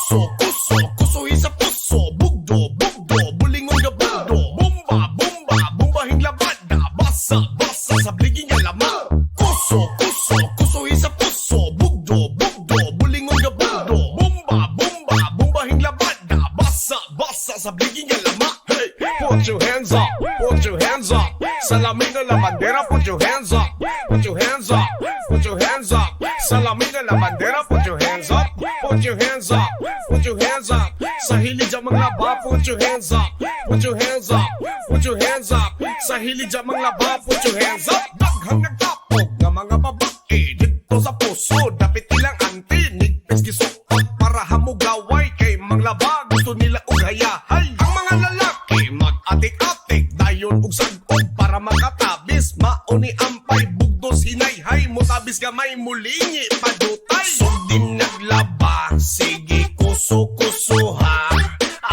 Kuso, kuso, kusuhin sa puso. Bugdo, bugdo, bulingon nga bugdo. Bomba, bomba, bombahing labada. Basa, basa, sa bliging nga laman. Kuso, kuso, kusuhin sa puso. Bugdo, bugdo, bulingon nga bugdo. Bomba, bomba, bombahing labada. Basa, basa, sa bliging nga laman. Hey, put your hands up, put your hands up. Salamin na la bandera, put your hands up. Put your hands up, put your hands up. Salamin na la bandera, put your hands up. Put your hands up, put your hands up. Sa hilig dyan mga laba, put your hands up. Put your hands up, put your hands up. Sa hilig dyan mga laba, put your hands up. Daghang nagtapog nga mga babae dito sa puso, dapit ilang anti nigpes gisukot para hamugaway kay mga laba, gusto nila og hayahay. Ang mga lalaki mag-atik-atik dayon og sagkog para makatabis. Mauni ampay bugdos hinayhay, mutabis gamay mulingi padutay. Sundin naglaba, sige kuso-kusuha.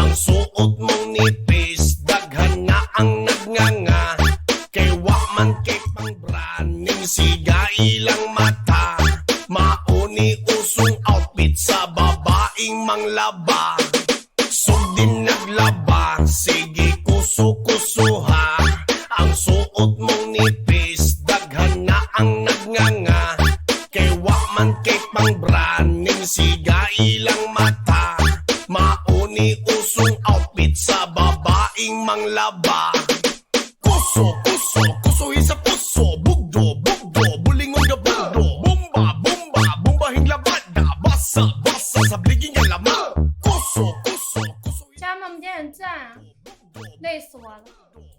Ang suot mong nipis, daghan na ang nagnganga. Kay wakman kay pangbraning, siga ilang mata. Mauni usong outfit sa babaeng manglaba. Sundin naglaba, sige kuso-kusuha. Ang suot mong nipis, daghan na ang nagnganga. Kay wakman kay pangbraning, siga ilang mata. Mauni usong outfit sa babaeng manglaba. Kuso, kuso, kusuhin sa puso. Bugdo, bugdo, bulingon nga bugdo. Bomba, bomba, bombahing labada. Basa, basa, sa bliging nga laman. Kuso, kuso, kusuhin 家人们，我们今天很赞啊，累死我了。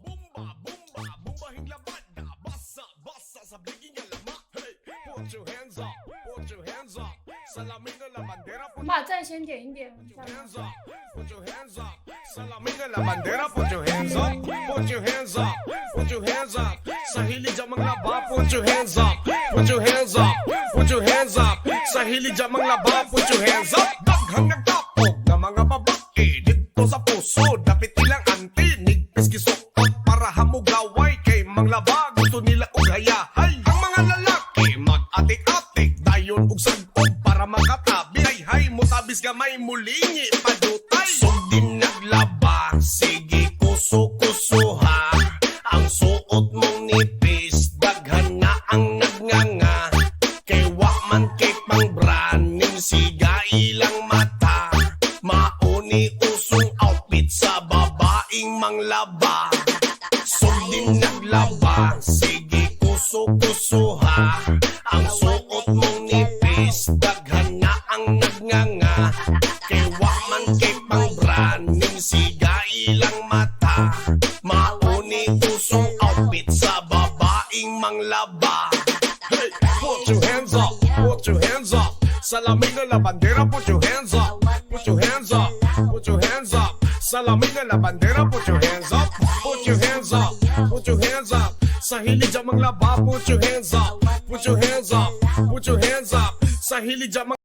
bomba, bomba, bombahing labada. Basa, basa, sa bliging nga laman. Hey, put your hands up, put your hands up. Salamin na la bandera, 我们把赞先点一点， hands up, put your hands up. Salamin na la bandera, put your hands up. Put your hands up, put your hands up. Sa hilig dyan mga laba, put your hands up. Put your hands up, put your hands up. Sa hilig dyan mga laba, put your hands up. Daghang nagtapog nga mga babae dito sa puso, dapit ilang anti nigpes gisukot para hamugaway kay manglaba, gusto nila og hayahay. Ang mga lalaki mag-atik-atik dayon og sagkog para makatabi. Hay mutabis gamay mulingi padutay. Sundin naglaba, sige kuso-kusuha. Ang suot mong nipis, daghan na ang nagnganga. Kay wakman kay pangbraning, siga ilang mata. Mauni usong outfit sa babaeng manglaba. Sundin naglaba, sige kuso-kusuha. Ang suot mong nipis, daghan na ang nagnganga. Kay wakman kay pangbraning, siga ilang mata. Mauni usong outfit sa babaeng manglaba. Hey, put your hands up, put your hands up. Salamin na la bandera, put your hands up. Put your hands up, put your hands up. Salamin na la bandera, put your hands up. Put your hands up, put your hands up. Sa hilig dyan mga laba, put your hands up. Put your hands up, put your hands up. Sa hilig dyan mga